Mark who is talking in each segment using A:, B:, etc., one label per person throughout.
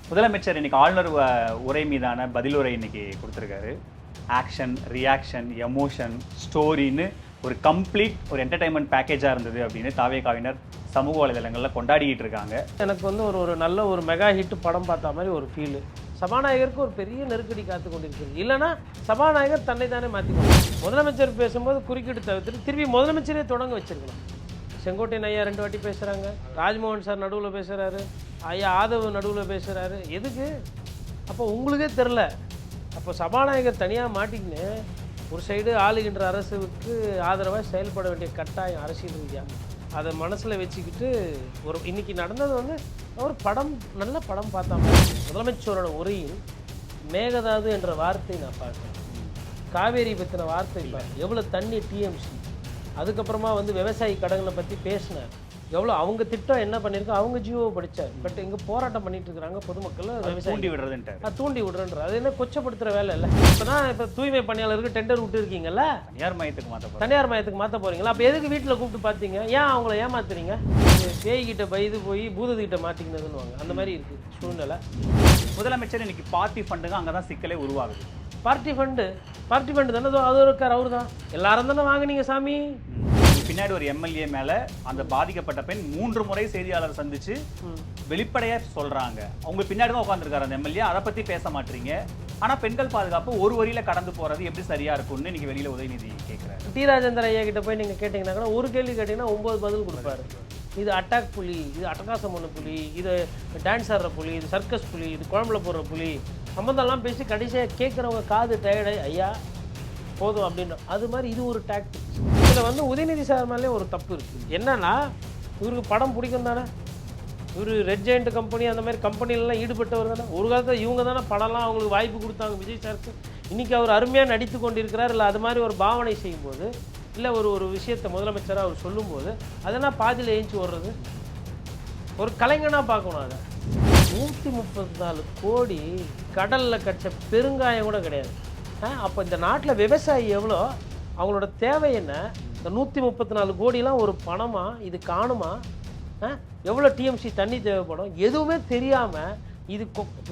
A: முதலமைச்சர் இன்னைக்கு ஆளுநர் உரை மீதான பதிலுரை இன்னைக்கு கொடுத்துருக்காரு. ஆக்ஷன், ரியாக்ஷன், எமோஷன், ஸ்டோரின்னு ஒரு கம்ப்ளீட் ஒரு என்டர்டைன்மெண்ட் பேக்கேஜாக இருந்தது அப்படின்னு தாவேகாவினர் சமூக வலைதளங்களில் கொண்டாடிக்கிட்டு இருக்காங்க.
B: எனக்கு வந்து ஒரு நல்ல ஒரு மெகா ஹிட் படம் பார்த்த மாதிரி ஒரு ஃபீலு. சபாநாயகருக்கு ஒரு பெரிய நெருக்கடி காத்து கொண்டிருக்கிறது. இல்லைன்னா சபாநாயகர் தன்னை தானே மாற்றிக்கணும். முதலமைச்சர் பேசும்போது குறுக்கீடு தவிர்த்துட்டு திருப்பி முதலமைச்சரே தொடங்க வச்சிருக்கலாம். செங்கோட்டையன் ஐயா 2 வாட்டி பேசுகிறாங்க, ராஜ்மோகன் சார் நடுவில் பேசுகிறாரு, ஐயா ஆதவ் நடுவில் பேசுகிறாரு. எதுக்கு? அப்போ உங்களுக்கே தெரில. அப்போ சபாநாயகர் தனியாக மாட்டிக்கின்னு ஒரு சைடு ஆளுகின்ற அரசுக்கு ஆதரவாக செயல்பட வேண்டிய கட்டாயம் அரசியல் ரீதியாக அதை மனசில் வச்சுக்கிட்டு இன்னைக்கு நடந்தது வந்து ஒரு படம், நல்ல படம் பார்த்தா முதலமைச்சரோட உரையில் மேகதாது என்ற வார்த்தை நான் பார்க்குறேன். காவேரி பற்றின வார்த்தை இல்லை, எவ்வளோ தண்ணி டிஎம்சி, அதுக்கப்புறமா வந்து விவசாயி கடன்களை பற்றி பேசினார். எவ்வளோ அவங்க திட்டம் என்ன பண்ணியிருக்கோ அவங்க ஜியோவை படித்தார். பட் இங்கே போராட்டம் பண்ணிட்டு இருக்கிறாங்க பொதுமக்கள்.
A: தூண்டி விடுறதுன்ட்டு
B: தூண்டி விடுறன்ற அது என்ன கொச்சப்படுத்துகிற வேலை இல்லை. இப்போ தூய்மை பணியாளருக்கு டெண்டர் விட்டு இருக்கீங்கல்ல, தனியார் மையத்துக்கு மாற்ற போகிறீங்களா? அப்போ எதுக்கு வீட்டில் கூப்பிட்டு பார்த்தீங்க? ஏன் அவங்கள ஏமாத்துறீங்க? பேய்கிட்ட பயந்து போய் பூதத்திட்ட மாட்டிக்கினதுன்னு அந்த மாதிரி இருக்குது சூழ்நிலை.
A: முதலமைச்சர் இன்னைக்கு பார்ட்டி ஃபண்டுங்க அங்கே தான் சிக்கலே உருவாகுது.
B: பார்ட்டி ஃபண்டு தானே அது இருக்கார், அவரு தான் எல்லாரும் தானே வாங்கினீங்க சாமி.
A: பின்னாடி ஒரு எம்எல்ஏ மேல அந்த பாதிக்கப்பட்ட பெண் 3 முறை செய்தியாளர் சந்திச்சு வெளிப்படையா சொல்றாங்க. அவங்க பின்னாடி தான் உட்காந்துருக்காரு அந்த எம்எல்ஏ. அதை பத்தி பேச மாட்டீங்க. ஆனா பெண்கள் பாதுகாப்பு ஒரு வரியில கடந்து போறது எப்படி சரியா இருக்கும்னு இன்னைக்கு வெளியில உதயநிதி கேட்கிறாரு.
B: டி ராஜேந்திர ஐயா கிட்ட போய் நீங்க கேட்டீங்கன்னா கூட ஒரு கேள்வி கேட்டீங்கன்னா 9 பதில் கொடுப்பாரு. இது அட்டாக் புலி, இது அட்டகாசம் பண்ண புலி, இது டான்ஸ் ஆடுற புலி, இது சர்க்கஸ் புலி, இது குழம்புல போடுற புலி, சம்பந்தம்லாம் பேசி கடைசியாக கேட்குறவங்க காது டயர்டாகி ஐயா போதும் அப்படின்னு. அது மாதிரி இது ஒரு டாக்டிக்ஸ். இதில் வந்து உதயநிதி சார் மேலே ஒரு தப்பு இருக்குது. என்னன்னா இவருக்கு படம் பிடிக்கும் தானே, இவர் ரெட் ஜெயண்ட் கம்பெனி அந்த மாதிரி கம்பெனிலலாம் ஈடுபட்டவர் தானே. ஒரு காலத்தில் இவங்க தானே படம்லாம் அவங்களுக்கு வாய்ப்பு கொடுத்தாங்க விஜய் சாருக்கு. இன்றைக்கி அவர் அருமையாக நடித்து கொண்டிருக்கிறார். இல்லை அது மாதிரி ஒரு பாவனை செய்யும்போது, இல்லை ஒரு விஷயத்தை முதலமைச்சராக அவர் சொல்லும்போது அதெல்லாம் பாதியில் ஏஞ்சி ஓடுறது ஒரு கலைஞனாக பார்க்கணும். அதை 134 கோடி கடலில் கடிச்ச பெருங்காயம் கூட கிடையாது. அப்போ இந்த நாட்டில் விவசாயி எவ்வளோ, அவங்களோட தேவை என்ன? இந்த 134 கோடிலாம் ஒரு பணமா? இது காணுமா? எவ்வளோ டிஎம்சி தண்ணி தேவைப்படும்? எதுவுமே தெரியாமல் இது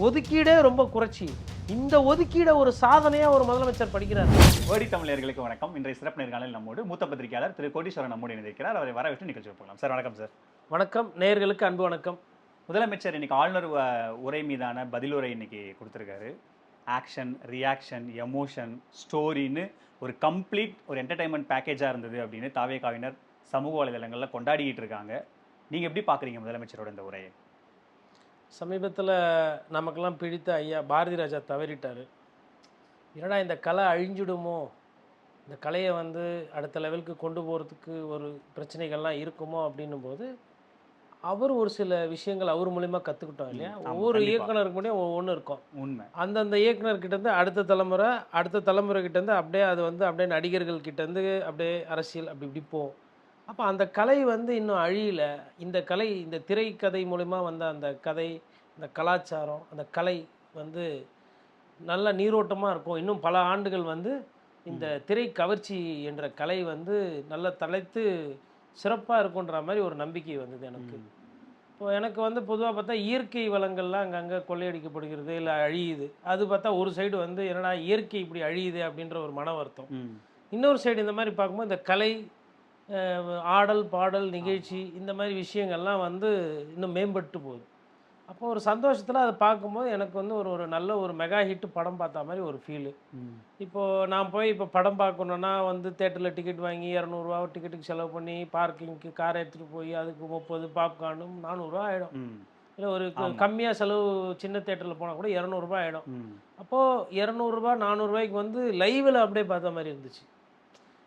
B: ஒதுக்கீடே ரொம்ப குறைச்சி இந்த ஒதுக்கீடை ஒரு சாதனையாக ஒரு முதலமைச்சர் படிக்கிறார்.
A: ஓடி தமிழர்களுக்கு வணக்கம். இன்றைய சிறப்பு நேர்காணலில் நம்மோடு மூத்த பத்திரிகையாளர் திரு கோடீஸ்வரன் நம்மோடு இணைந்திருக்கிறார். அவரை வரவேற்று நிகழ்ச்சி போகலாம். சார் வணக்கம். சார்
B: வணக்கம். நேயர்களுக்கு அன்பு வணக்கம்.
A: முதலமைச்சர் இன்னைக்கு ஆளுநர் உரை மீதான பதிலுரை இன்னைக்கு கொடுத்துருக்காரு. ஆக்ஷன், ரியாக்ஷன், எமோஷன், ஸ்டோரின்னு ஒரு கம்ப்ளீட் ஒரு என்டர்டைன்மெண்ட் பேக்கேஜாக இருந்தது அப்படின்னு தாவேகாவினர் சமூக வலைதளங்களில் கொண்டாடிக்கிட்டு இருக்காங்க. நீங்கள் எப்படி பார்க்குறீங்க முதலமைச்சரோட இந்த உரையை?
B: சமீபத்தில் நமக்கெல்லாம் பிடித்த ஐயா பாரதி ராஜா தவறிட்டார். என்னடா இந்த கலை அழிஞ்சிடுமோ, இந்த கலையை வந்து அடுத்த லெவலுக்கு கொண்டு போகிறதுக்கு ஒரு பிரச்சனைகள்லாம் இருக்குமோ அப்படின்னும் போது அவர் ஒரு சில விஷயங்கள் அவர் மூலிமா கற்றுக்கிட்டோம் இல்லையா. ஒவ்வொரு இயக்குனருக்கு முடியும் ஒவ்வொன்று இருக்கும்.
A: உண்மை.
B: அந்தந்த இயக்குனர்கிட்டேருந்து அடுத்த தலைமுறை கிட்டேருந்து அப்படியே அது வந்து அப்படியே நடிகர்கள் கிட்டேருந்து அப்படியே அரசியல் அப்படி இப்படி போகும். அப்போ அந்த கலை வந்து இன்னும் அழியல. இந்த கலை, இந்த திரைக்கதை மூலிமா வந்த அந்த கதை, இந்த கலாச்சாரம், அந்த கலை வந்து நல்ல நீரோட்டமாக இருக்கும். இன்னும் பல ஆண்டுகள் வந்து இந்த திரை கவர்ச்சி என்ற கலை வந்து நல்ல தலைத்து சிறப்பாக இருக்குன்ற மாதிரி ஒரு நம்பிக்கை வந்தது எனக்கு. இப்போ எனக்கு வந்து பொதுவாக பார்த்தா இயற்கை வளங்கள்லாம் அங்கங்கே கொள்ளையடிக்கப்படுகிறது, இல்லை அழியுது. அது பார்த்தா ஒரு சைடு வந்து என்னடா இயற்கை இப்படி அழியுது அப்படின்ற ஒரு மன வருத்தம். இன்னொரு சைடு இந்த மாதிரி பார்க்கும்போது இந்த கலை, ஆடல் பாடல் நிகழ்ச்சி, இந்த மாதிரி விஷயங்கள்லாம் வந்து இன்னும் மேம்பட்டு போகுது. அப்போ ஒரு சந்தோஷத்தில் அதை பார்க்கும்போது எனக்கு வந்து ஒரு நல்ல ஒரு மெகா ஹிட் படம் பார்த்த மாதிரி ஒரு ஃபீலு. இப்போது நான் போய் இப்போ படம் பார்க்கணுன்னா வந்து தேட்டரில் டிக்கெட் வாங்கி 200 டிக்கெட்டுக்கு செலவு பண்ணி பார்க்கிங்க்கு காரை எடுத்துகிட்டு போய் அதுக்கு 30 பாப்கார்னும் 400 ஆகிடும். இல்லை ஒரு கம்மியாக செலவு சின்ன தேட்டரில் போனால் கூட 200 ஆகிடும். அப்போது 200 400 வந்து லைவில் அப்படியே பார்த்த மாதிரி இருந்துச்சு.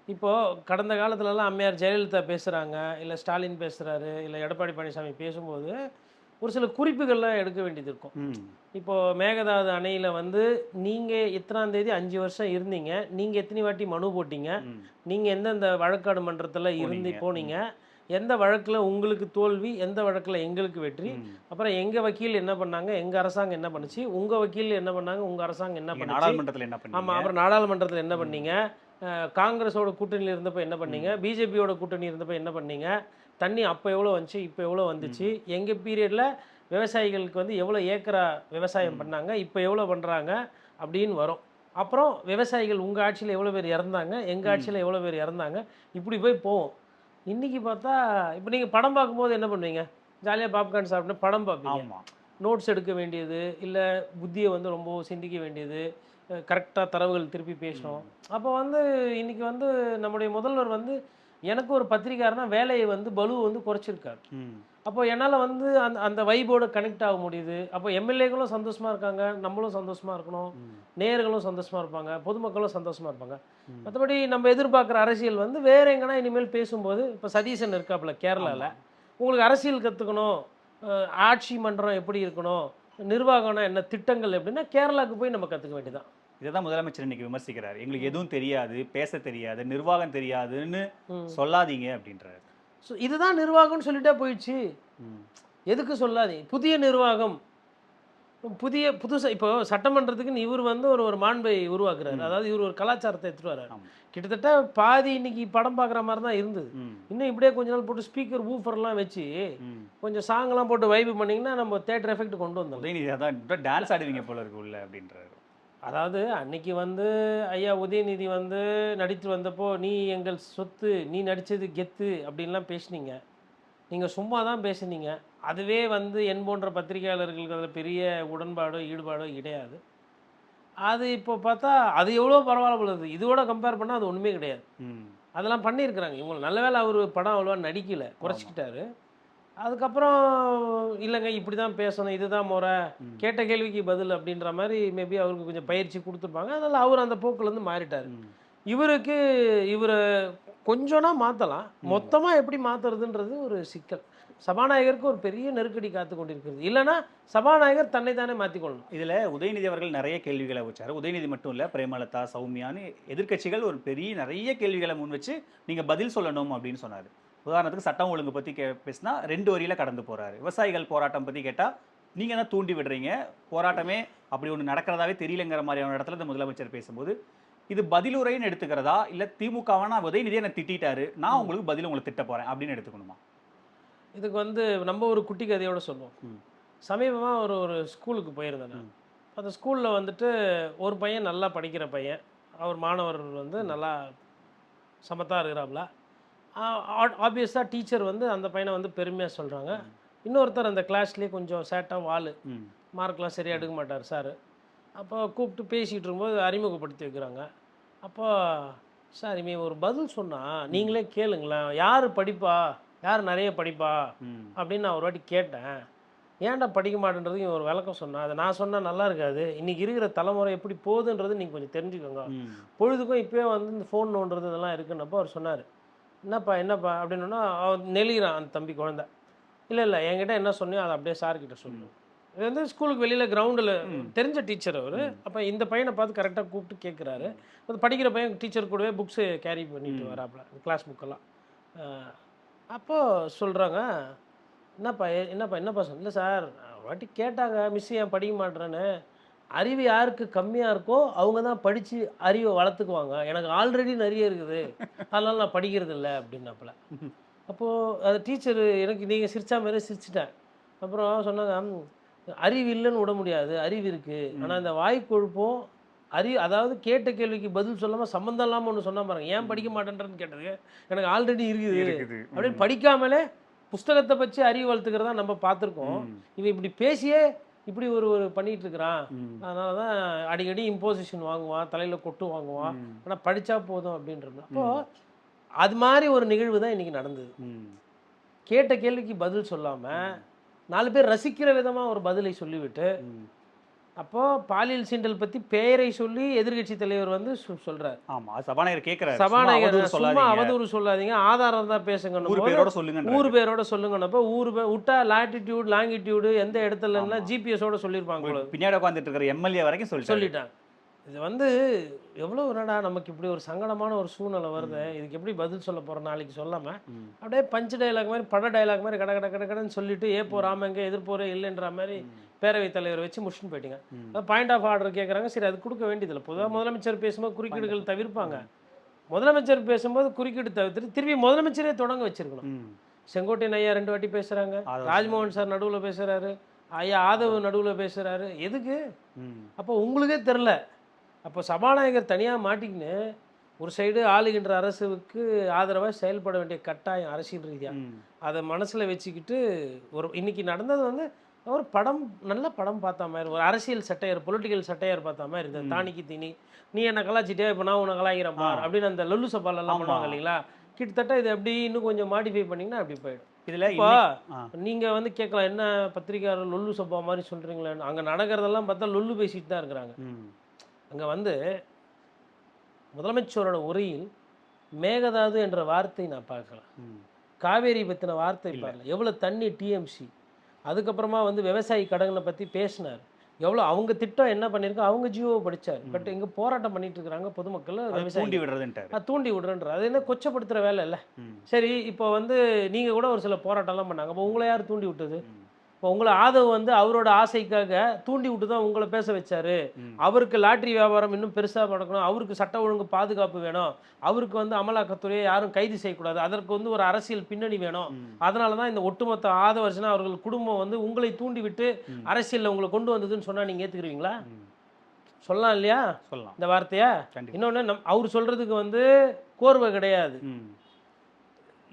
B: இப்போது கடந்த காலத்துலலாம் அம்மையார் ஜெயலலிதா பேசுகிறாங்க, இல்லை ஸ்டாலின் பேசுகிறாரு, இல்லை எடப்பாடி பழனிசாமி பேசும்போது ஒரு சில குறிப்புகள்லாம் எடுக்க வேண்டியது இருக்கும். இப்போது மேகதாது அணையில் வந்து நீங்கள் எத்தனாம் தேதி 5 வருஷம் இருந்தீங்க, நீங்கள் எத்தனை வாட்டி மனு போட்டீங்க, நீங்கள் எந்தெந்த வழக்காடு மன்றத்தில் போனீங்க, எந்த வழக்கில் உங்களுக்கு தோல்வி, எந்த வழக்கில் எங்களுக்கு வெற்றி, அப்புறம் எங்கள் வக்கீல் என்ன பண்ணாங்க, எங்கள் அரசாங்கம் என்ன பண்ணுச்சு, உங்கள் வக்கீல் என்ன பண்ணாங்க, உங்கள் அரசாங்கம் என்ன பண்ணுச்சு, ஆமாம், அப்புறம் நாடாளுமன்றத்தில் என்ன பண்ணீங்க, காங்கிரஸோட கூட்டணியில் இருந்தப்போ என்ன பண்ணீங்க, பிஜேபியோட கூட்டணி இருந்தப்போ என்ன பண்ணீங்க, தண்ணி அப்போ எவ்வளோ வந்துச்சு, இப்போ எவ்வளோ வந்துச்சு, எங்கள் பீரியடில் விவசாயிகளுக்கு வந்து எவ்வளோ ஏக்கரா விவசாயம் பண்ணாங்க, இப்போ எவ்வளோ பண்ணுறாங்க அப்படின்னு வரும். அப்புறம் விவசாயிகள் உங்கள் ஆட்சியில் எவ்வளோ பேர் இறந்தாங்க, எங்கள் ஆட்சியில் எவ்வளோ பேர் இறந்தாங்க, இப்படி போய் போவோம். இன்றைக்கி பார்த்தா இப்போ நீங்கள் படம் பார்க்கும்போது என்ன பண்ணுவீங்க? ஜாலியாக பாப்கார்ன் சாப்பிட்டு படம் பார்ப்பீங்க.
A: ஆமாம்.
B: நோட்ஸ் எடுக்க வேண்டியது, இல்லை புத்தியை வந்து ரொம்ப சிந்திக்க வேண்டியது, கரெக்டாக தரவுகள் திருப்பி பேசணும். அப்போ வந்து இன்றைக்கி வந்து நம்முடைய முதல்வர் வந்து எனக்கு ஒரு பத்திரிக்காரனா வேலையை வந்து பலுவை வந்து குறைச்சிருக்காரு. அப்போ என்னால் வந்து அந்த அந்த வைபோட கனெக்ட் ஆக முடியுது. அப்போ எம்எல்ஏக்களும் சந்தோஷமாக இருக்காங்க, நம்மளும் சந்தோஷமாக இருக்கணும், நேயர்களும் சந்தோஷமாக இருப்பாங்க, பொதுமக்களும் சந்தோஷமாக இருப்பாங்க. மற்றபடி நம்ம எதிர்பார்க்குற அரசியல் வந்து வேற எங்கன்னா இனிமேல் பேசும்போது, இப்போ சதீசன் இருக்காப்புல கேரளாவில், உங்களுக்கு அரசியல் கற்றுக்கணும், ஆட்சி மன்றம் எப்படி இருக்கணும், நிர்வாகம்னா என்ன, திட்டங்கள் எப்படின்னா கேரளாவுக்கு போய் நம்ம கற்றுக்க வேண்டியதான்.
A: இதை தான் முதலமைச்சர் இன்னைக்கு விமர்சிக்கிறார். எங்களுக்கு எதுவும் தெரியாது, பேச தெரியாது, நிர்வாகம் தெரியாதுன்னு சொல்லாதீங்க அப்படின்றாரு.
B: ஸோ இதுதான் நிர்வாகம்னு சொல்லிட்டே போயிடுச்சு. எதுக்கு சொல்லாதீங்க? புதிய நிர்வாகம், புதுசாக இப்போ சட்டமன்றத்துக்குன்னு இவர் வந்து ஒரு மாண்பை உருவாக்குறாரு. அதாவது இவர் ஒரு கலாச்சாரத்தை எடுத்துட்டு வர்றாரு. கிட்டத்தட்ட பாதி இன்னைக்கு படம் பார்க்குற மாதிரி தான் இருந்தது. இன்னும் இப்படியே கொஞ்ச நாள் போட்டு ஸ்பீக்கர் ஊஃபர்லாம் வச்சு கொஞ்சம் சாங்லாம் போட்டு வைப் பண்ணிங்கன்னா நம்ம தேட்டர் எஃபெக்ட் கொண்டு வந்தோம்.
A: உதயநிதி அதான் டான்ஸ் ஆடுவீங்க போல இருக்கு உள்ள அப்படின்றாரு.
B: அதாவது அன்னைக்கு வந்து ஐயா உதயநிதி வந்து நடித்து வந்தப்போ, நீ எங்கள் சொத்து, நீ நடித்தது கெத்து அப்படின்லாம் பேசுனீங்க. நீங்கள் சும்மா தான் பேசுனீங்க. அதுவே வந்து என் போன்ற பத்திரிகையாளர்களுக்கு அதில் பெரிய உடன்பாடோ ஈடுபாடோ கிடையாது. அது இப்போ பார்த்தா அது எவ்வளோ பரவாயில்ல போல இருக்குது. இதோட கம்பேர் பண்ணால் அது ஒன்றுமே கிடையாது. அதெல்லாம் பண்ணியிருக்கிறாங்க இவங்க. நல்ல வேளை அவர் படம் அவ்வளோவா நடிக்கலை, குறைச்சிக்கிட்டாரு. அதுக்கப்புறம் இல்லைங்க இப்படி தான் பேசணும், இதுதான் முறை, கேட்ட கேள்விக்கு பதில் அப்படின்ற மாதிரி மேபி அவருக்கு கொஞ்சம் பயிற்சி கொடுத்துருப்பாங்க. அதனால் அவர் அந்த போக்குலேருந்து மாறிட்டார். இவரை கொஞ்சம்னா மாற்றலாம், மொத்தமாக எப்படி மாற்றுறதுன்றது ஒரு சிக்கல். சபாநாயகருக்கு ஒரு பெரிய நெருக்கடி காத்து கொண்டிருக்கிறது. இல்லைன்னா சபாநாயகர் தன்னை தானே மாற்றிக்கொள்ளணும்.
A: இதில் உதயநிதி அவர்கள் நிறைய கேள்விகளை வச்சார். உதயநிதி மட்டும் இல்லை, பிரேமலதா, சௌமியான்னு எதிர்க்கட்சிகள் ஒரு பெரிய நிறைய கேள்விகளை முன் வச்சு நீங்கள் பதில் சொல்லணும் அப்படின்னு சொன்னார். உதாரணத்துக்கு சட்டம் ஒழுங்கு பற்றி பேசினா 2 வரியில் கடந்து போகிறாரு. விவசாயிகள் போராட்டம் பற்றி கேட்டால் நீங்கள் தான் தூண்டி விடுறீங்க, போராட்டமே அப்படி ஒன்று நடக்கிறதாவே தெரியலங்கிற மாதிரியான இடத்துல இந்த முதலமைச்சர் பேசும்போது இது பதிலுரைன்னு எடுத்துக்கிறதா, இல்லை திமுகவான உதயநிதியை என்னை திட்டாரு, நான் உங்களுக்கு பதில் உங்களை திட்ட போகிறேன் அப்படின்னு எடுத்துக்கணுமா?
B: இதுக்கு வந்து நம்ம ஒரு குட்டி கதையோடு சொல்லுவோம். சமீபமாக ஒரு ஸ்கூலுக்கு போயிருந்தேன். அந்த ஸ்கூலில் வந்துட்டு ஒரு பையன் நல்லா படிக்கிற பையன், அவர் மாணவர் வந்து நல்லா சமத்தாக இருக்கிறாப்புல. ஆப்வியஸாக டீச்சர் வந்து அந்த பையனை வந்து பெருமையாக சொல்கிறாங்க. இன்னொருத்தர் அந்த கிளாஸ்லேயே கொஞ்சம் சேட்டாக வாள், மார்க்லாம் சரியாக எடுக்க மாட்டார் சார். அப்போ கூப்பிட்டு பேசிகிட்டு இருக்கும்போது அறிமுகப்படுத்தி வைக்கிறாங்க. அப்போ சார் இவன் ஒரு பதில் சொன்னால் நீங்களே கேளுங்களேன், யார் படிப்பா, யார் நிறைய படிப்பா அப்படின்னு நான் ஒரு வாட்டி கேட்டேன். ஏன்டா படிக்க மாட்டேன்றது இவன் ஒரு விளக்கம் சொன்னான். அதை நான் சொன்னால் நல்லா இருக்காது, இன்றைக்கி இருக்கிற தலைமுறை எப்படி போகுதுன்றது நீங்கள் கொஞ்சம் தெரிஞ்சுக்கோங்க, பொழுதுக்கும் இப்போயே வந்து இந்த ஃபோன் நோண்டுறது இதெல்லாம் இருக்குன்னப்போ அவர் சொன்னார். என்னப்பா அப்படின்னா அவன் நெளிகிறான் அந்த தம்பி குழந்தை. இல்லை என்கிட்ட என்ன சொன்னியோ அதை அப்படியே சார்கிட்ட சொல்லணும். இது வந்து ஸ்கூலுக்கு வெளியில் கிரவுண்டில் தெரிஞ்ச டீச்சர் அவர். அப்போ இந்த பையனை பார்த்து கரெக்டாக கூப்பிட்டு கேட்குறாரு. அது படிக்கிற பையன் டீச்சர் கூடவே புக்ஸு கேரி பண்ணிட்டு வராப்புல, கிளாஸ் புக்கெல்லாம். அப்போது சொல்கிறாங்க, என்னப்பா சொன்ன. இல்லை சார் வாட்டி கேட்டாங்க மிஸ் ஏன் படிக்க மாட்டேறேன்னு. அறிவு யாருக்கு கம்மியாக இருக்கோ அவங்க தான் படித்து அறிவை வளர்த்துக்குவாங்க, எனக்கு ஆல்ரெடி நிறைய இருக்குது அதனால் நான் படிக்கிறது இல்லை அப்படின்னாப்புல. அப்போது அது டீச்சரு எனக்கு நீங்கள் சிரிச்சா மாதிரி சிரிச்சிட்டேன். அப்புறம் சொன்னாங்க, அறிவு இல்லைன்னு விட முடியாது, அறிவு இருக்குது, ஆனால் இந்த வாய்க்கொழுப்பும் அதாவது கேட்ட கேள்விக்கு பதில் சொல்லாமல் சம்மந்தம் இல்லாமல் ஒன்று சொன்னால் பாருங்க, ஏன் படிக்க மாட்டேன்றன்னு கேட்டது எனக்கு ஆல்ரெடி இருக்குது அப்படின்னு படிக்காமலே புஸ்தகத்தை வச்சு அறிவு வளர்த்துக்கிறதா நம்ம பார்த்துருக்கோம். இவன் இப்படி பேசியே இப்படி ஒரு பண்ணிட்டு இருக்கிறான். அதனால தான் அடிக்கடி இம்போசிஷன் வாங்குவான், தலையில் கொட்டு வாங்குவான், ஆனால் படித்தா போதும் அப்படின்றது. அப்போது அது மாதிரி ஒரு நிகழ்வு தான் இன்றைக்கி நடந்தது. கேட்ட கேள்விக்கு பதில் சொல்லாமல் 4 பேர் ரசிக்கிற விதமாக ஒரு பதிலை சொல்லிவிட்டு, அப்போது பாலியல் சீண்டல் பற்றி பெயரை சொல்லி எதிர்கட்சி தலைவர் வந்து சொல்கிறார்.
A: ஆமாம், சபாநாயகர் கேட்குறாரு,
B: சபாநாயகர் சும்மா அவதூறு சொல்லாதீங்க, ஆதாரம் தான் பேசுங்க, ஊர் பேரோட சொல்லுங்கன்னப்போ ஊர் பேர் விட்டா லாட்டிடியூட் லாங்கிடியூடு எந்த இடத்துலன்னா ஜிபிஎஸோட சொல்லியிருப்பாங்க.
A: பின்னாடி உட்காந்துட்டு இருக்கிற எம்எல்ஏ வரைக்கும் சொல்லிட்டாங்க.
B: இது வந்து எவ்வளோ என்னடா நமக்கு இப்படி ஒரு சங்கடமான ஒரு சூழ்நிலை வருது, இதுக்கு எப்படி பதில் சொல்ல போகிறோம் நாளைக்கு சொல்லாமல் அப்படியே பஞ்சு டைலாக் மாதிரி பட டைலாக் மாதிரி கடன்னு சொல்லிட்டு ஏப்போ ராமங்க எதிர்ப்போரே இல்லைன்ற மாதிரி பேரவைத் தலைவர் வச்சு முடிச்சுன்னு போயிட்டீங்க. பாயிண்ட் ஆஃப் ஆர்டர் கேட்குறாங்க, சரி அது கொடுக்க வேண்டியதில்லை. பொதுவாக முதலமைச்சர் பேசும்போது குறுக்கீடுகள் தவிர்ப்பாங்க. முதலமைச்சர் பேசும்போது குறுக்கீடு தவிர்த்துட்டு திருப்பி முதலமைச்சரே தொடங்க வச்சிருக்கணும். செங்கோட்டையன் ஐயா 2 வாட்டி பேசுகிறாங்க, ராஜ்மோகன் சார் நடுவில் பேசுகிறாரு, ஐயா ஆதவ் நடுவில் பேசுகிறாரு, எதுக்கு?
A: ம்.
B: அப்போ உங்களுக்கே தெரில. அப்போ சபாநாயகர் தனியாக மாட்டிக்கின்னு ஒரு சைடு ஆளுகின்ற அரசுக்கு ஆதரவாக செயல்பட வேண்டிய கட்டாயம் அரசியல் ரீதியாக
A: ம்.
B: அதை மனசில் வச்சுக்கிட்டு ஒரு இன்னைக்கு நடந்தது வந்து ஒரு படம், நல்ல படம் பார்த்த மாதிரி, ஒரு அரசியல் சட்டையர், பொலிட்டிக்கல் சட்டையர் பார்த்த மாதிரி இருந்தது. தானிக்கு தீனி, நீ என்ன கலாச்சிட்டே, இப்போ நான் உன்னை கலாய்க்கிறேன் பார் அப்படின்னு அந்த லொல்லு சபாலெல்லாம்
A: ஆமா.
B: பண்ணுவாங்க இல்லைங்களா? கிட்டத்தட்ட இது எப்படி இன்னும் கொஞ்சம் மாடிஃபை பண்ணிங்கன்னா அப்படி போயிடும்.
A: இதுல
B: இப்போ
A: ஆ.
B: நீங்கள் வந்து கேட்கலாம், என்ன பத்திரிக்கையாளர் லொல்லு சபா மாதிரி சொல்கிறீங்களேன்னு. அங்கே நடக்கிறதெல்லாம் பார்த்தா லொல்லு பேசிட்டு தான் இருக்கிறாங்க.
A: ம்.
B: அங்கே வந்து முதலமைச்சரோட உரையில் மேகதாது என்ற வார்த்தை நான் பார்க்கல,
A: ம்.
B: காவேரி பற்றின வார்த்தை
A: இல்ல.
B: பார்க்கல. எவ்வளோ தண்ணி டிஎம்சி, அதுக்கப்புறமா வந்து விவசாயி கடன்களை பற்றி பேசினார். எவ்வளோ அவங்க திட்டம் என்ன பண்ணியிருக்கோம், அவங்க ஜியோவை படித்தார். பட் இங்கே போராட்டம் பண்ணிட்டு இருக்கிறாங்க பொதுமக்கள்,
A: அது
B: விவசாயி
A: தூண்டி விடுறதுன்ட்டாரு.
B: தூண்டி விடுறன்ற. அது என்ன கொச்சப்படுத்துகிற வேலை இல்லை.
A: ம்.
B: சரி, இப்போ வந்து நீங்கள் கூட ஒரு சில போராட்டம்லாம் பண்ணாங்க. அப்போ உங்களை யார் தூண்டி விட்டது?
A: ம்.
B: இப்போ உங்களை ஆதவ் வந்து அவரோட ஆசைக்காக தூண்டி விட்டு தான் உங்களை பேச வச்சாரு.
A: ம்.
B: அவருக்கு லாட்ரி வியாபாரம் இன்னும் பெருசாக நடக்கணும், அவருக்கு சட்ட ஒழுங்கு பாதுகாப்பு வேணும், அவருக்கு வந்து அமலாக்கத்துறையை யாரும் கைது செய்யக்கூடாது, அதற்கு வந்து ஒரு அரசியல் பின்னணி வேணும்.
A: ம்.
B: அதனால தான் இந்த ஒட்டுமொத்த ஆதவர்ஷனா அவர்கள் குடும்பம் வந்து உங்களை தூண்டி விட்டு
A: ம்.
B: அரசியலில் உங்களை கொண்டு வந்ததுன்னு சொன்னால் நீங்கள் ஏற்றுக்குருவீங்களா?
A: ம்.
B: சொல்லலாம் இல்லையா
A: சொல்லலாம்.
B: இந்த வார்த்தையா?
A: கண்டிப்பா.
B: இன்னொன்று, அவர் சொல்கிறதுக்கு வந்து கோர்வை கிடையாது.
A: ம்.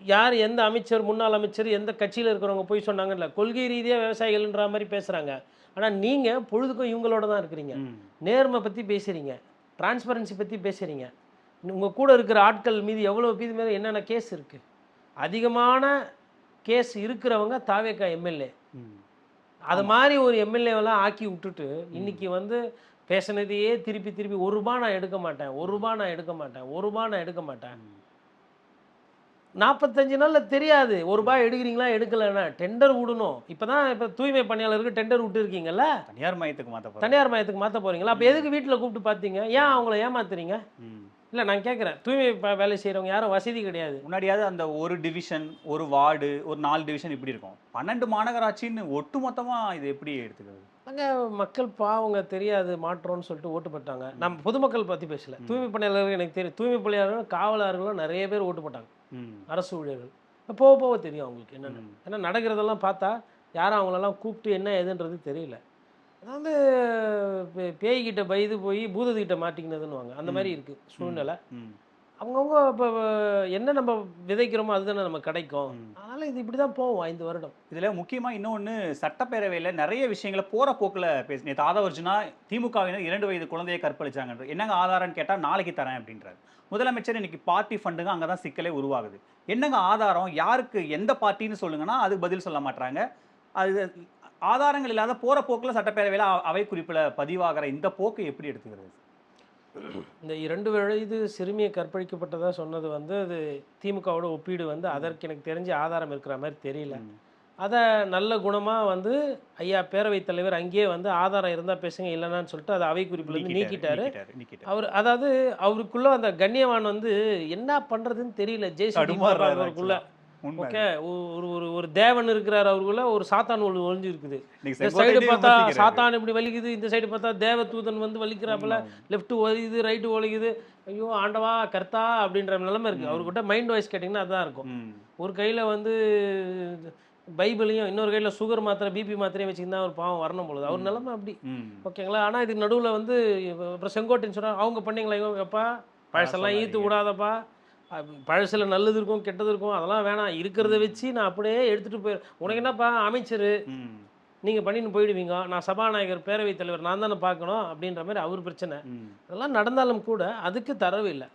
B: யார் எந்த அமைச்சர், முன்னாள் அமைச்சர், எந்த கட்சியில் இருக்கிறவங்க போய் சொன்னாங்கல்ல, கொள்கை ரீதியாக விவசாயிகள்ன்ற மாதிரி பேசுகிறாங்க. ஆனால் நீங்கள் பொழுதுக்கும் இவங்களோட தான் இருக்கிறீங்க.
A: ம்.
B: நேர்மை பற்றி பேசுகிறீங்க, டிரான்ஸ்பரன்சி பற்றி பேசுகிறீங்க. உங்கள் கூட இருக்கிற ஆட்கள் மீது எவ்வளோ மீது மேலே என்னென்ன கேஸ் இருக்குது? அதிகமான கேஸ் இருக்கிறவங்க தாவேக்கா எம்எல்ஏ.
A: ம்.
B: அது மாதிரி ஒரு எம்எல்ஏவெல்லாம் ஆக்கி விட்டுட்டு இன்னைக்கு வந்து பேசினதையே திருப்பி திருப்பி, ஒரு ரூபா நான் எடுக்க மாட்டேன், ஒரு ரூபா நான் எடுக்க மாட்டேன், ஒரு ரூபா நான் எடுக்க மாட்டேன். 45 நாளில் தெரியாது ஒரு ரூபாய் எடுக்கிறீங்களா எடுக்கலைன்னா. டெண்டர் விடணும். இப்போ தூய்மை பணியாளருக்கு டெண்டர் விட்டுருக்கீங்கல்ல,
A: தனியார் மையத்துக்கு மாத்த போறாங்க.
B: தனியார் மையத்துக்கு மாற்ற போகிறீங்களா? அப்போ எதுக்கு வீட்டில் கூப்பிட்டு பார்த்தீங்க? ஏன் அவங்கள ஏமாத்துறீங்க?
A: ம்.
B: இல்லை, நான் கேட்குறேன், தூய்மை வேலை செய்கிறவங்க யாரும் வசதி கிடையாது.
A: முன்னாடியாவது அந்த ஒரு டிவிஷன், ஒரு வார்டு, ஒரு 4 டிவிஷன் இப்படி இருக்கும். 12 மாநகராட்சின்னு ஒட்டு மொத்தமா இது எப்படி எடுத்துக்கிறது?
B: அங்கே மக்கள் பாவங்க தெரியாது மாற்றோன்னு சொல்லிட்டு ஓட்டு போட்டாங்க. நம்ம பொதுமக்கள் பற்றி பேசல. தூய்மை பணியாளர்கள் எனக்கு தெரியும், தூய்மை பணியாளர்கள் காவலர்களும் நிறைய பேர் ஓட்டு போட்டாங்க,
A: ம்.
B: அரசு ஊழியர்கள். போக போக தெரியும் அவங்களுக்கு என்னென்னு.
A: ம்.
B: ஏன்னா நடக்கிறதெல்லாம் பார்த்தா யாரும் அவங்களெல்லாம் கூப்பிட்டு என்ன ஏதுன்றது தெரியல. அதாவது பேய்கிட்ட பயந்து போய் பூதத்துக்கிட்ட மாட்டிக்கினதுன்னுவாங்க, அந்த மாதிரி இருக்குது சூழ்நிலை.
A: ம்.
B: அவங்கவுங்க இப்போ என்ன நம்ம விதைக்கிறோமோ அதுதானே நமக்கு கிடைக்கும்.
A: ம்.
B: அதனால் இது இப்படி தான் போகும் 5 வருடம்.
A: இதுல முக்கியமா இன்னொன்னு, சட்டப்பேரவையில நிறைய விஷயங்களை போற போக்குல பேசி நேற்று ஆதவர்ஜுனா திமுகவினர் 2 வயது குழந்தையை கற்பழிச்சாங்க. என்னங்க ஆதாரம்னு கேட்டா நாளைக்கு தரேன் அப்படின்றாரு. முதலமைச்சர் இன்னைக்கு பார்ட்டி ஃபண்டுங்க, அங்கதான் சிக்கலே உருவாகுது. என்னங்க ஆதாரம், யாருக்கு எந்த பார்ட்டின்னு சொல்லுங்கன்னா அதுக்கு பதில் சொல்ல மாட்டாங்க. அது ஆதாரங்கள் இல்லாத போற போக்குல சட்டப்பேரவையில அவை குறிப்புல பதிவாகிற இந்த போக்கு எப்படி எடுத்துக்கிறது?
B: இந்த 2 வயது சிறுமியை கற்பழிக்கப்பட்டதா சொன்னது வந்து அது திமுகவோட ஒப்பீடு வந்து அதற்கு எனக்கு தெரிஞ்ச ஆதாரம் இருக்கிற மாதிரி தெரியல.
A: ம்.
B: அதை நல்ல குணமாக வந்து ஐயா பேரவைத் தலைவர் அங்கேயே வந்து ஆதாரம் இருந்தால் பேசுங்க, இல்லைன்னு சொல்லிட்டு அதை அவை குறிப்பிலேருந்து நீக்கிட்டாரு. அவர் அதாவது அவருக்குள்ள அந்த கண்ணியவான் வந்து என்ன பண்ணுறதுன்னு தெரியல. அவருக்குள்ள ஓகே ஒரு ஒரு ஒரு தேவன் இருக்கிறார், அவருக்குள்ள ஒரு சாத்தான் ஒழிஞ்சு இருக்குது. இந்த சைடு பார்த்தா சாத்தான் இப்படி வலிக்குது, இந்த சைடு பார்த்தா தேவ தூதன் வந்து வலிக்கிறாப்புல, லெஃப்ட் ஒலிக்குது, ரைட்டு ஒலிக்குது. ஐயோ ஆண்டவா கர்த்தா அப்படின்ற நிலைமை இருக்குது அவர்கிட்ட. மைண்ட் வாய்ஸ் கேட்டிங்கன்னா அதுதான் இருக்கும். ஒரு கையில் வந்து பைபிளையும் இன்னொரு கையில் சுகர் மாத்திரை, பிபி மாத்திரையும் வச்சுக்கிட்டு ஒரு பாவம் வரணும் பொழுது அவர் நிலைமை அப்படி. ஓகேங்களா? ஆனால் இதுக்கு நடுவில் வந்து அப்புறம் செங்கோட்டைன்னு சொன்னால் அவங்க பண்ணீங்களா, எப்பா பழசெல்லாம் ஈத்து விடாதப்பா, பழசில் நல்லது இருக்கும் கெட்டது இருக்கும், அதெல்லாம் வேணாம், இருக்கிறத வச்சு நான் அப்படியே எடுத்துகிட்டு போயிடுறேன். உனக்கு என்னப்பா அமைச்சர், நீங்கள் பண்ணின்னு போயிடுவீங்க, நான் சபாநாயகர் பேரவைத் தலைவர் நான் தானே பார்க்கணும் அப்படின்ற மாதிரி அவர் பிரச்சனை. அதெல்லாம் நடந்தாலும் கூட அதுக்கு தரவு இல்லை.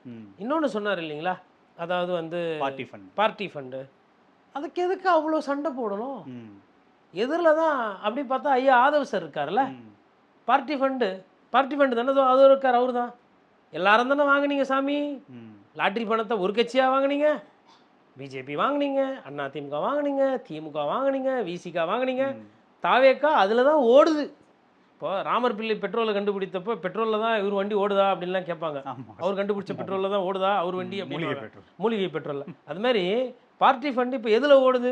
B: இன்னொன்று சொன்னார் இல்லைங்களா, அதாவது வந்து பார்ட்டி ஃபண்டு, அதுக்கு எதுக்கு அவ்வளோ சண்டை போடணும்? எதிரில் தான் அப்படி பார்த்தா ஐயா ஆதவ் சார் இருக்கார்ல, பார்ட்டி ஃபண்டு தானே அது இருக்கார், அவர் தான் எல்லாரும் தானே வாங்கினீங்க சாமி. லாட்ரி பணத்தை ஒரு கட்சியாக வாங்கினீங்க, பிஜேபி வாங்கினீங்க, அதிமுக வாங்கினீங்க, திமுக வாங்கினீங்க, விசிகா வாங்கினீங்க, தாவேக்கா அதில் தான் ஓடுது. இப்போ ராமர் பிள்ளை பெட்ரோலை கண்டுபிடித்தப்போ பெட்ரோலில் தான் இவர் வண்டி ஓடுதா அப்படின்லாம் கேட்பாங்க. அவர் கண்டுபிடிச்ச பெட்ரோலில் தான் ஓடுதா அவர் வண்டி அப்படின்னு, மூலிகை பெட்ரோலில். அது மாதிரி பார்ட்டி ஃபண்டு இப்போ எதில் ஓடுது?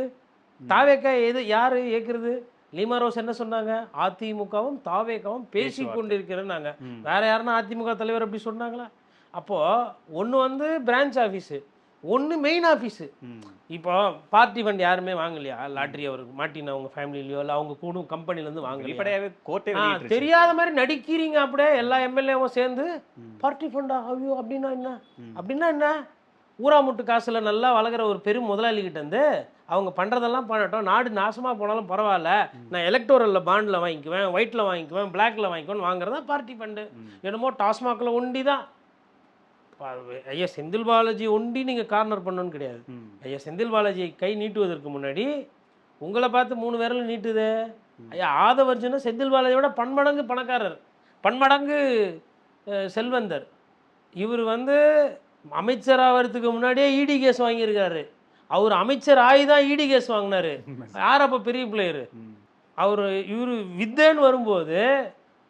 B: தாவேக்கா எது யார் இயக்குறது? லீமா ரோஸ் என்ன சொன்னாங்க? அதிமுகவும் தாவேக்காவும் பேசி கொண்டிருக்கிறேன்னாங்க. வேற யாருன்னா அதிமுக தலைவர் அப்படி சொன்னாங்களா? அப்போது ஒன்று வந்து பிரான்ச் ஆஃபீஸு, ஒன்று மெயின் ஆஃபீஸு.
A: ம்.
B: இப்போ பார்ட்டி ஃபண்ட் யாருமே வாங்கலையா லாட்ரி அவருக்கு மாட்டின அவங்க ஃபேமிலிலையோ இல்லை அவங்க கூட கம்பெனிலேருந்து வாங்கலையா?
A: வெளிப்படையாவே கோர்ட்டே வெளியிட்டுருச்சு.
B: தெரியாத மாதிரி நடிக்கிறீங்க அப்படியே எல்லா எம்எல்ஏவும் சேர்ந்து
A: ம்.
B: பார்ட்டி ஃபண்டா ஐயோ அப்படின்னா என்ன?
A: ம்.
B: அப்படின்னா என்ன? ஊராமுட்டு காசுல நல்லா வளர்கிற ஒரு பெரும் முதலாளிகிட்ட இருந்து அவங்க பண்ணுறதெல்லாம் பண்ணட்டும், நாடு நாசமாக போனாலும் பரவாயில்ல, நான் எலக்டோரலில் பாண்டில் வாங்கிக்குவேன், ஒயிட்டில் வாங்கிக்குவேன், பிளாக்ல வாங்கிக்குவேன் வாங்குறதா பார்ட்டி ஃபண்டு. என்னமோ டாஸ்மாகில் ஒண்டி தான் ஐயா செந்தில் பாலாஜி ஒண்டி நீங்கள் கார்னர் பண்ணணும்னு கிடையாது.
A: ம்.
B: ஐயா செந்தில் பாலாஜியை கை நீட்டுவதற்கு முன்னாடி உங்களை பார்த்து 3 விரல் நீட்டுது. ஐயா ஆதவர்ஜுன செந்தில் பாலாஜியோட பன்மடங்கு பணக்காரர், பன்மடங்கு செல்வந்தர். இவர் வந்து அமைச்சர் ஆகிறதுக்கு முன்னாடியே இடி கேஸ் வாங்கியிருக்காரு. அவர் அமைச்சர் ஆகி தான் இடி கேஸ் வாங்கினாரு. யார் அப்போ பெரிய பிளேயரு?
A: ம்.
B: அவர் இவர் வித்தேன்னு வரும்போது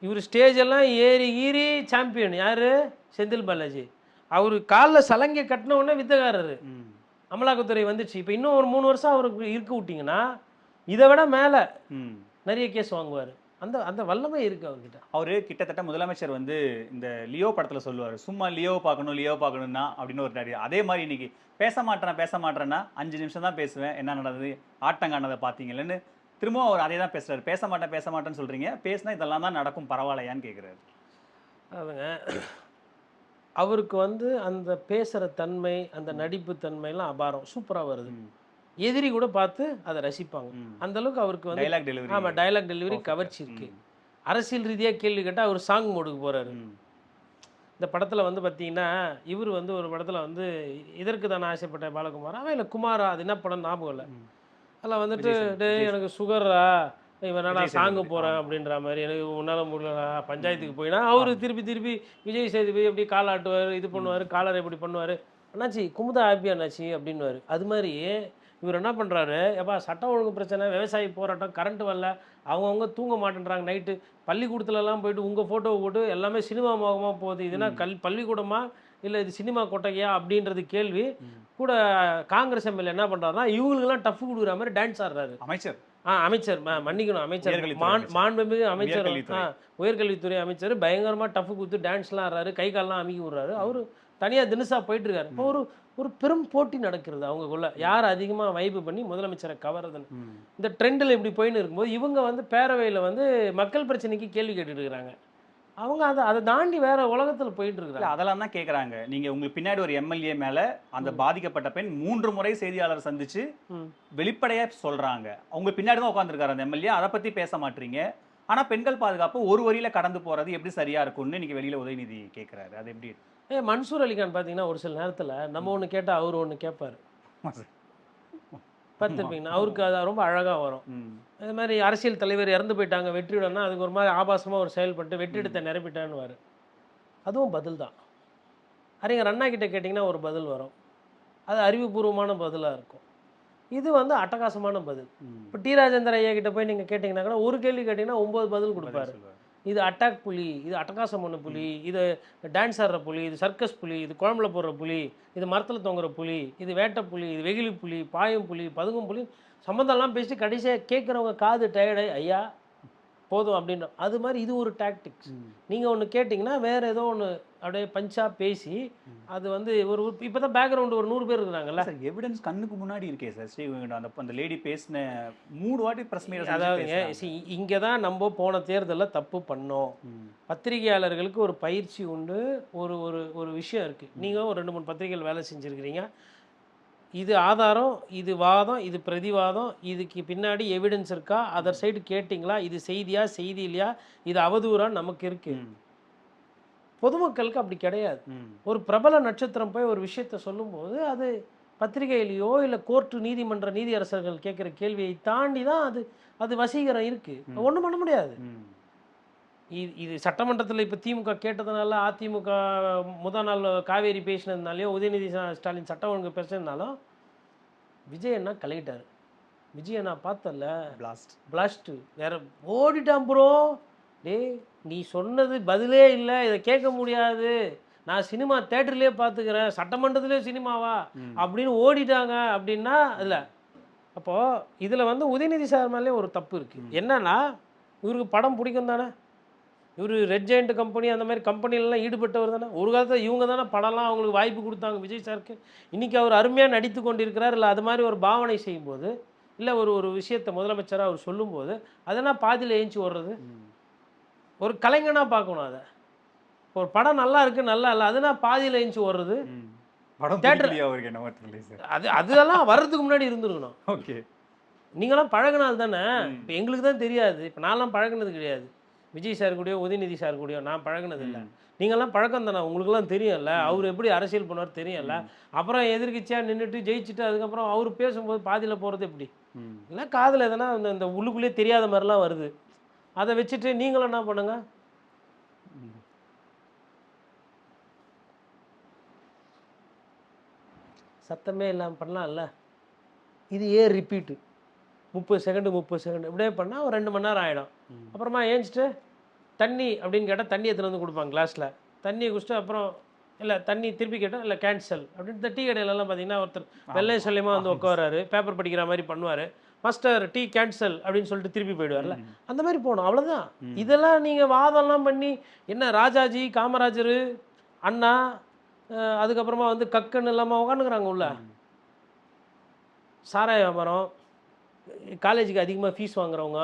B: இவர் ஸ்டேஜ் எல்லாம் ஏறி ஈறி சாம்பியன் யார்? செந்தில் பாலாஜி. அவர் காலில் சலங்கை கட்டின உடனே வித்தகாரரு.
A: ம்.
B: அமலாக்கத்துறை வந்துச்சு. இப்போ இன்னும் ஒரு 3 வருஷம் அவருக்கு இருக்க விட்டிங்கன்னா இதை விட மேலே
A: ம்.
B: நிறைய கேஸ் வாங்குவார். அந்த அந்த வல்லமை இருக்குது அவர்கிட்ட.
A: அவரு கிட்டத்தட்ட முதலமைச்சர் வந்து இந்த லியோ படத்துல சொல்லுவாரு, சும்மா லியோ பார்க்கணும் லியோ பார்க்கணும்னா அப்படின்னு ஒரு நிறைய. அதே மாதிரி இன்னைக்கு பேச மாட்டேன்னா 5 நிமிஷம் தான் பேசுவேன், என்ன நடந்தது ஆட்டங்கானதை பார்த்தீங்களேன்னு திரும்பவும் அவர் அதே தான் பேசுறாரு. பேச மாட்டேன்னு சொல்றீங்க, பேசினா இதெல்லாம் தான் நடக்கும் பரவாயில்லையான்னு கேட்குறாரு.
B: அவங்க அவருக்கு வந்து அந்த பேசுகிற தன்மை, அந்த நடிப்பு தன்மைலாம் அபாரம், சூப்பராக வருது. எதிரி கூட பார்த்து அதை ரசிப்பாங்க. அந்த அளவுக்கு அவருக்கு வந்து
A: டைலாக் டெலிவரி.
B: ஆமாம், டைலாக் டெலிவரி கவர்ச்சி இருக்கு. அரசியல் ரீதியாக கேள்வி கேட்டால் அவர் சாங் மோடுக்கு போகிறாரு. இந்த படத்தில் வந்து பார்த்தீங்கன்னா இவர் வந்து ஒரு படத்தில் வந்து இதற்கு தானே ஆசைப்பட்ட பாலகுமாரா அவன் இல்லை குமாரா, அது என்ன படம் ஞாபகம் இல்லை. அதில் வந்துட்டு டேய் எனக்கு சுகரா இவன் நான் சாங்கு போகிறேன் அப்படின்ற மாதிரி, எனக்கு உன்னால் முடியல பஞ்சாயத்துக்கு போயினா அவரு திருப்பி விஜய் சேதுபதி எப்படி காலாட்டுவார், இது பண்ணுவார், காலரை இப்படி பண்ணுவார், அண்ணாச்சி குமுதா ஹாப்பி அண்ணாச்சி அப்படின்னுவார். அது மாதிரி இவர் என்ன பண்ணுறாரு, எப்பா சட்டம் ஒழுங்கு பிரச்சனை, விவசாயி போராட்டம், கரண்ட் வரல, அவங்கவுங்க தூங்க மாட்டேன்றாங்க, நைட்டு பள்ளிக்கூடத்துலலாம் போயிட்டு உங்கள் ஃபோட்டோவை போட்டு எல்லாமே சினிமா முகமாக போகுது, இதுனா பள்ளிக்கூடமா இல்லை இது சினிமா கொட்டகையா அப்படின்றது கேள்வி. கூட காங்கிரஸ் எம்எல்ஏ என்ன பண்ணுறாருன்னா இவங்களுக்கெல்லாம் டஃப் கொடுக்குற மாதிரி டான்ஸ் ஆடுறாரு. அமைச்சர் மன்னிக்கணும், அமைச்சர் மாண்புமிகு அமைச்சர், உயர்கல்வித்துறை அமைச்சர் பயங்கரமாக டஃப் கொடுத்து டான்ஸ்லாம் ஆடுறாரு, கை கால்லாம் அமைக்கி விடுறாரு. அவரு தனியாக தினசா போயிட்டு இருக்காரு. இப்போ ஒரு பெரும் போட்டி நடக்கிறது அவங்களுக்குள்ள, யார் அதிகமாக வைப்பு பண்ணி முதலமைச்சரை கவர்றதுன்னு. இந்த ட்ரெண்டில் இப்படி போயின்னு இருக்கும்போது இவங்க வந்து பேரவையில் வந்து மக்கள் பிரச்சனைக்கு கேள்வி கேட்டுட்டு இருக்கிறாங்க. அவங்க அதை தாண்டி வேற உலகத்தில் போயிட்டு இருக்காங்க.
A: அதெல்லாம் தான் கேட்குறாங்க. நீங்கள் உங்களுக்கு பின்னாடி ஒரு எம்எல்ஏ மேலே அந்த பாதிக்கப்பட்ட பெண் 3 முறை செய்தியாளர் சந்திச்சு வெளிப்படையாக சொல்கிறாங்க. அவங்க பின்னாடி தான் உட்காந்துருக்காரு அந்த எம்எல்ஏ, அதை பற்றி பேச மாட்டீங்க. ஆனால் பெண்கள் பாதுகாப்பு ஒரு வரியில் கடந்து போகிறது எப்படி சரியாக இருக்கும்னு இன்னைக்கு வெளியில் உதயநிதி கேட்குறாரு. அது எப்படி?
B: மன்சூர் அலிகான் பார்த்தீங்கன்னா ஒரு சில நேரத்தில் நம்ம ஒன்று கேட்டால் அவர் ஒன்று கேட்பார். பார்த்துருப்பீங்கன்னா அவருக்கு அது ரொம்ப அழகாக வரும். அது மாதிரி அரசியல் தலைவர் இறந்து போயிட்டாங்க வெற்றிடம்னா அதுக்கு ஒரு மாதிரி ஆபாசமாக ஒரு செயல்பட்டு வெற்றிடத்தை நிரப்பிட்டான்னு. அதுவும் பதில் தான். அறிஞர் அண்ணா கிட்ட கேட்டிங்கன்னா ஒரு பதில் வரும், அது அறிவுபூர்வமான பதிலாக இருக்கும். இது வந்து அட்டகாசமான பதில். இப்போ டி ராஜேந்தர் ஐயா கிட்ட போய் நீங்கள் கேட்டிங்கன்னா கூட ஒரு கேள்வி கேட்டிங்கன்னா 9 பதில் கொடுப்பாரு. இது அட்டாக் புலி, இது அட்டகாசம் பண்ண புலி, இது டான்ஸ் ஆடுற புலி, இது சர்க்கஸ் புலி, இது குழம்புல போடுற புலி, இது மரத்தில் தொங்குற புலி, இது வேட்டை புலி, இது வெகிலி புலி, பாயும் புலி, பதுங்கும் புலி, சம்மந்தம்லாம் பேசி கடைசியாக கேட்குறவங்க காது டயர்டாகி ஐயா போதும் அப்படின்ற. அது மாதிரி இது ஒரு டாக்டிக்ஸ். நீங்கள் ஒன்று கேட்டிங்கன்னா வேறு ஏதோ ஒன்று அப்படியே பஞ்சாக பேசி அது வந்து ஒரு இப்போ தான் பேக்ரவுண்டு ஒரு 100 பேர் இருக்கிறாங்கல்ல.
A: சார் எவிடன்ஸ் கண்ணுக்கு முன்னாடி இருக்கே சார். அந்த லேடி பேசின 3 வாட்டி பிரஸ் மீட்.
B: அதாவது இங்கே தான் நம்ம போன தேர்தலில் தப்பு பண்ணோம். பத்திரிகையாளர்களுக்கு ஒரு பயிற்சி உண்டு, ஒரு ஒரு ஒரு விஷயம் இருக்குது. நீங்கள் ஒரு 2-3 பத்திரிகைகள் வேலை செஞ்சுருக்கிறீங்க. இது ஆதாரம், இது வாதம், இது பிரதிவாதம், இதுக்கு பின்னாடி எவிடன்ஸ் இருக்கா, அதர் சைடு கேட்டிங்களா, இது செய்தியா செய்தி இல்லையா, இது அவதூறா நமக்கு இருக்குது. பொதுமக்களுக்கு அப்படி கிடையாது. ஒரு பிரபல நட்சத்திரம் போய் ஒரு விஷயத்த சொல்லும்போது அது பத்திரிகையிலையோ இல்லை கோர்ட்டு நீதிமன்ற நீதியரசர்கள் கேட்குற கேள்வியை தாண்டி தான் அது வசீகரம் இருக்குது. ஒன்றும் பண்ண முடியாது. இது சட்டமன்றத்தில் இப்போ திமுக கேட்டதுனால அதிமுக முதல் நாள் காவேரி பேசினதுனாலையோ உதயநிதி ஸ்டாலின் சட்டம் ஒழுங்கு பேசினதுனாலும் விஜய் அண்ணா கலக்கிட்டார். விஜய் அண்ணா பார்த்தல பிளாஸ்ட் வேற ஓடிட்டான் ப்ரோ. டேய் நீ சொன்னது பதிலே இல்லை, இதை கேட்க முடியாது, நான் சினிமா தேட்டர்லேயே பார்த்துக்கிறேன், சட்டமன்றத்திலே சினிமாவா அப்படின்னு ஓடிட்டாங்க அப்படின்னா இல்லை. அப்போது இதில் வந்து உதயநிதி சார் மேலே ஒரு தப்பு இருக்குது. என்னன்னா இவருக்கு படம் பிடிக்கும் தானே, இவர் ரெட் ஜெயண்ட் கம்பெனி அந்த மாதிரி கம்பெனிலலாம் ஈடுபட்டவர் தானே. ஒரு காலத்தில் இவங்க தானே படம்லாம் அவங்களுக்கு வாய்ப்பு கொடுத்தாங்க விஜய் சாருக்கு. இன்றைக்கி அவர் அருமையாக நடித்து கொண்டிருக்கிறார். இல்லை அது மாதிரி ஒரு பாவனை செய்யும்போது, இல்லை ஒரு ஒரு விஷயத்தை முதலமைச்சராக அவர் சொல்லும்போது அதெல்லாம் பாதியில் ஏஞ்சி ஓடுறது. ஒரு கலைஞனாக பார்க்கணும் அதை. ஒரு படம் நல்லா இருக்குது நல்லா இல்லை அதுனா பாதியில் ஏஞ்சி ஓடுறது.
A: படம்
B: Theatre-
A: தேட்டர் அவருக்கு என்ன தெரியல சார்.
B: அதெல்லாம் வர்றதுக்கு முன்னாடி இருந்துருக்கணும்.
A: ஓகே.
B: நீங்களாம் பழகினால் தானே. இப்போ எங்களுக்கு தான் தெரியாது. இப்போ நான்லாம் பழகினது கிடையாது. விஜய் சார் கூடயோ உதயநிதி சார் கூடயோ நான் பழகினது இல்லை. நீங்கள்லாம் பழக்கம் தானே, உங்களுக்குலாம் தெரியும்ல. அவர் எப்படி அரசியல் பண்ணுவார் தெரியும்ல. அப்புறம் எதிர்கட்சியாக நின்றுட்டு ஜெயிச்சுட்டு அதுக்கப்புறம் அவர் பேசும்போது பாதியில் போகிறது எப்படி? இல்லை காதில் எதனா இந்த உள்ளுக்குள்ளேயே தெரியாத மாதிரிலாம் வருது. அதை வச்சுட்டு நீங்களும் என்ன பண்ணுங்க, சத்தமே இல்லாமல் பண்ணலாம்ல. இது ஏன் ரிப்பீட்டு 30 செகண்டு இப்படியே பண்ணால் ஒரு 2 மணி நேரம் ஆகிடும். அப்புறமா ஏஞ்சிட்டு தண்ணி அப்படின்னு கேட்டால் தண்ணி எடுத்துகிட்டு வந்து கொடுப்பாங்க கிளாஸில். தண்ணியை குடிச்சிட்டு அப்புறம் இல்லை தண்ணி திருப்பி கேட்டால் இல்லை கேன்சல் அப்படின்னு. இந்த டீ கடையிலலாம் பார்த்தீங்கன்னா ஒருத்தர் வெள்ளை சொல்லியமாக வந்து உட்காராரு, பேப்பர் படிக்கிற மாதிரி பண்ணுவார். மாஸ்டர் டீ கேன்சல் அப்படின்னு சொல்லிட்டு திருப்பி போயிடுவார்ல. அந்த மாதிரி போகணும், அவ்வளோதான். இதெல்லாம் நீங்கள் வாதம்லாம் பண்ணி என்ன ராஜாஜி, காமராஜர், அண்ணா, அதுக்கப்புறமா வந்து கக்குன்னு இல்லாமல் உட்காந்துக்கிறாங்க உள்ள. சாராய வியாபாரம், காலேஜுக்கு அதிகமாக ஃபீஸ் வாங்குறவங்க,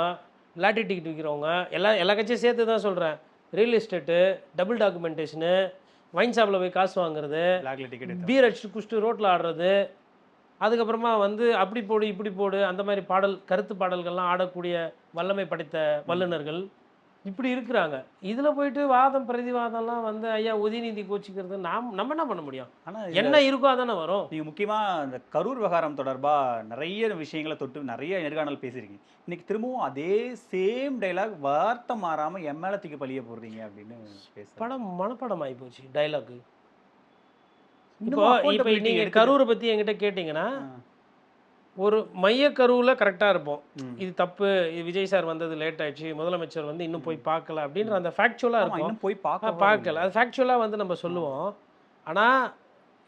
B: லாட்டரி டிக்கெட் விற்கிறவங்க, எல்லா கட்சியும் சேர்த்து தான் சொல்கிறேன். ரியல் எஸ்டேட்டு, டபுள் டாக்குமெண்டேஷனு, வைன் ஷாப்பில் போய் காசு வாங்குறது, பீர் அடிச்சுட்டு குடிச்சிட்டு ரோட்டில் ஆடுறது, அதுக்கப்புறமா வந்து அப்படி போடு இப்படி போடு அந்த மாதிரி கருத்து பாடல்கள்லாம் ஆடக்கூடிய வல்லமை படைத்த வல்லுநர்கள் இப்படி இருக்கிறாங்க. இதில் போயிட்டு வாதம் பிரதிவாதம்லாம் வந்து ஐயா உதயநிதி கோச்சிக்கிறது நம்ம என்ன பண்ண முடியும்? ஆனால் என்ன இருக்கோ அதானே வரும்.
A: நீங்கள் முக்கியமாக இந்த கரூர் விவகாரம் தொடர்பாக நிறைய விஷயங்களை தொட்டு நிறைய நேர்காணல் பேசியிருக்கீங்க. இன்னைக்கு திரும்பவும் அதே சேம் டைலாக் வார்த்தை மாறாமல் எம்எல்ஏ தூக்கி பழிய போடுறீங்க அப்படின்னு
B: படம் மனப்படம் ஆகி போச்சு டைலாக்கு. இப்போ நீங்கள் கரூரை பற்றி என்கிட்ட கேட்டிங்கன்னா ஒரு மையக்கருவில் கரெக்டாக இருப்போம். இது தப்பு, இது விஜய் சார் வந்தது லேட் ஆயிடுச்சு, முதலமைச்சர் வந்து இன்னும் போய் பார்க்கல அப்படின்ற அந்த ஃபேக்சுவலாக இருக்கும்.
A: போய்
B: பார்க்கல அது ஃபேக்சுவலாக வந்து நம்ம சொல்லுவோம். ஆனால்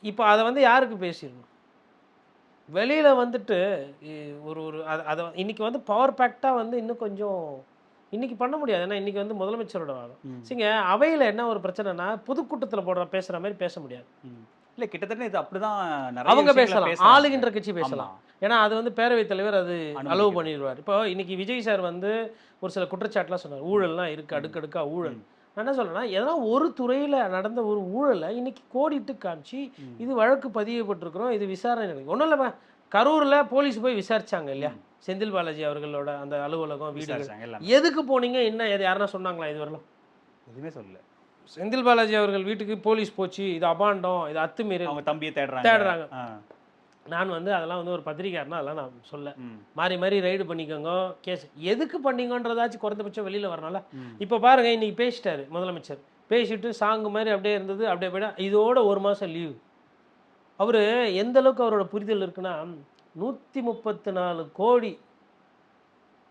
B: இப்போ அதை வந்து யாருக்கு பேசிடணும்? வெளியில் வந்துட்டு ஒரு அதை இன்னைக்கு வந்து பவர் பேக்டாக வந்து இன்னும் கொஞ்சம் இன்னைக்கு பண்ண முடியாது. ஏன்னா இன்னைக்கு வந்து முதலமைச்சரோட வாதம் சரிங்க. அவையில் என்ன ஒரு பிரச்சனைனா பொதுக்கூட்டத்தில் பேசுகிற மாதிரி பேச முடியாது.
A: இல்லை கிட்டத்தட்ட இது அப்படிதான்
B: அவங்க பேசலாம், ஆளுகின்ற கட்சி பேசலாம். ஏன்னா அது வந்து பேரவைத் தலைவர் அது அலோவ் பண்ணிடுவார். இப்போ இன்னைக்கு விஜய் சார் வந்து ஒரு சில குற்றச்சாட்டுலாம் சொன்னார், ஊழல்லாம் இருக்குது, அடுக்கடுக்காக ஊழல். நான் என்ன சொல்றேன்னா, எதனா ஒரு துறையில் நடந்த ஒரு ஊழலை இன்னைக்கு கோடிட்டு காமிச்சு இது வழக்கு பதியப்பட்டிருக்கிறோம், இது விசாரணை. ஒன்றும் இல்லை, கரூரில் போலீஸ் போய் விசாரிச்சாங்க இல்லையா, செந்தில் பாலாஜி அவர்களோட அந்த அலுவலகம் வீடு. எதுக்கு போனீங்க, என்ன யாருன்னா சொன்னாங்களா? இது வரலாம்
A: எதுவுமே சொல்லல.
B: செந்தில் பாலாஜி அவர்கள் வீட்டுக்கு போலீஸ் போச்சு, இது அபாண்டம், இது அத்துமீறல்,
A: அவங்க தம்பியை தேடுறாங்க.
B: நான் வந்து அதெல்லாம் வந்து ஒரு பத்திரிக்கையாருன்னா அதெல்லாம் நான் சொல்ல மாறி ரைடு பண்ணிக்கோங்க கேஸ் எதுக்கு பண்ணீங்கன்றதாச்சும் குறைந்தபட்சம் வெளியில் வரனால. இப்போ பாருங்க, இன்னைக்கு பேசிட்டாரு முதலமைச்சர், பேசிட்டு சாங்கு மாதிரி அப்படியே இருந்தது, அப்படியே போய்டா இதோட 1 மாதம் லீவு. அவர் எந்த அளவுக்கு அவரோட புரிதல் இருக்குன்னா, 134 கோடி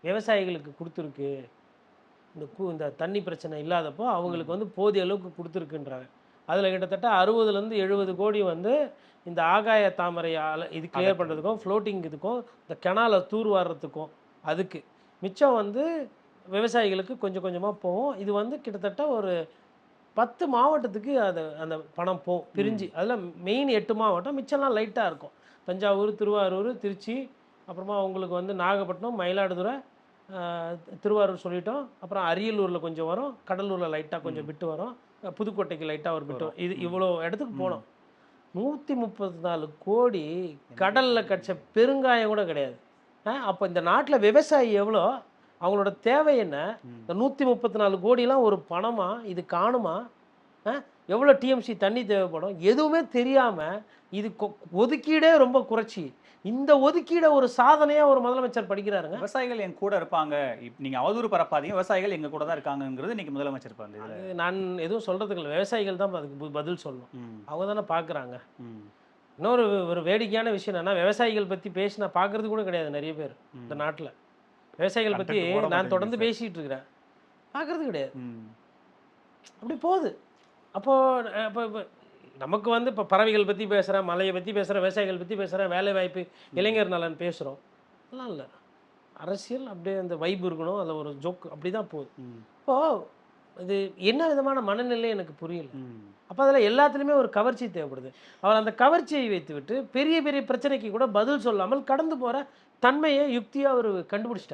B: விவசாயிகளுக்கு கொடுத்துருக்கு. இந்த தண்ணி பிரச்சனை இல்லாதப்போ அவங்களுக்கு வந்து போதிய அளவுக்கு கொடுத்துருக்குன்றாங்க. அதில் கிட்டத்தட்ட 60லேருந்து 70 கோடி வந்து இந்த ஆகாய தாமரை இது கிளியர் பண்ணுறதுக்கும், ஃப்ளோட்டிங் இதுக்கும், இந்த கெனாலை தூர்வாடுறதுக்கும், அதுக்கு மிச்சம் வந்து விவசாயிகளுக்கு கொஞ்சம் கொஞ்சமாக போகும். இது வந்து கிட்டத்தட்ட ஒரு 10 மாவட்டத்துக்கு அந்த பணம் போகும் பிரிஞ்சு. அதில் மெயின் 8 மாவட்டம், மிச்சம்லாம் லைட்டாக இருக்கும். தஞ்சாவூர், திருவாரூர், திருச்சி, அப்புறமா உங்களுக்கு வந்து நாகப்பட்டினம், மயிலாடுதுறை, திருவாரூர் சொல்லிட்டோம். அப்புறம் அரியலூரில் கொஞ்சம் வரும், கடலூரில் லைட்டாக கொஞ்சம் விட்டு வரும், புதுக்கோட்டைக்கு லைட்டாக ஒரு விட்டு வரும். இது இவ்வளோ இடத்துக்கு போனோம். 134 கோடி கடலில் கடிச்ச பெருங்காயம் கூட கிடையாது. அப்போ இந்த நாட்டில் விவசாயி எவ்வளோ, அவங்களோட தேவை என்ன? இந்த 134 கோடிலாம் ஒரு பணமா, இது காணுமா? எவ்வளோ டிஎம்சி தண்ணி தேவைப்படும் எதுவுமே தெரியாமல் இது ஒதுக்கீடே ரொம்ப குறைச்சி இந்த ஒதுக்கீடை ஒரு சாதனையாக ஒரு முதலமைச்சர் படிக்கிறாருங்க.
A: விவசாயிகள் என் கூட இருப்பாங்க, நீங்கள் அவதூறு பரப்பாதீங்க, விவசாயிகள் எங்கள் கூட தான் இருக்காங்கிறது இன்னைக்கு முதலமைச்சர் பண்ணது.
B: நான் எதுவும் சொல்கிறதுக்கு இல்லை, விவசாயிகள் தான் அதுக்கு பதில் சொல்லணும். அவங்க தானே பார்க்குறாங்க. இன்னொரு ஒரு வேடிக்கையான விஷயம் என்னன்னா, விவசாயிகள் பற்றி பேசினா பார்க்குறது கூட கிடையாது நிறைய பேர் இந்த நாட்டில். விவசாயிகள் பற்றி நான் தொடர்ந்து பேசிகிட்டு இருக்கிறேன், பார்க்குறது கிடையாது. அப்படி போகுது. அப்போது இப்போ நமக்கு வந்து இப்போ பறவைகள் பற்றி பேசுகிறேன், மலையை பற்றி பேசுகிறேன், விவசாயிகள் பற்றி பேசுகிறேன், வேலைவாய்ப்பு, இளைஞர் நலன் பேசுகிறோம். அதெல்லாம் இல்லை, அரசியல் அப்படியே அந்த வைப் இருக்கணும், அதில் ஒரு ஜோக் அப்படி தான் போகுது. இப்போது இது என்ன விதமான மனநிலை எனக்கு புரியல.
A: ம்.
B: அப்போ அதில் எல்லாத்துலேயுமே ஒரு கவர்ச்சி தேவைப்படுது. அவர் அந்த கவர்ச்சியை வைத்துவிட்டு பெரிய பெரிய பிரச்சனைக்கு கூட பதில் சொல்லாமல் கடந்து போகிற தன்மையை யுக்தியாக அவர் கண்டுபிடிச்சிட்டார்.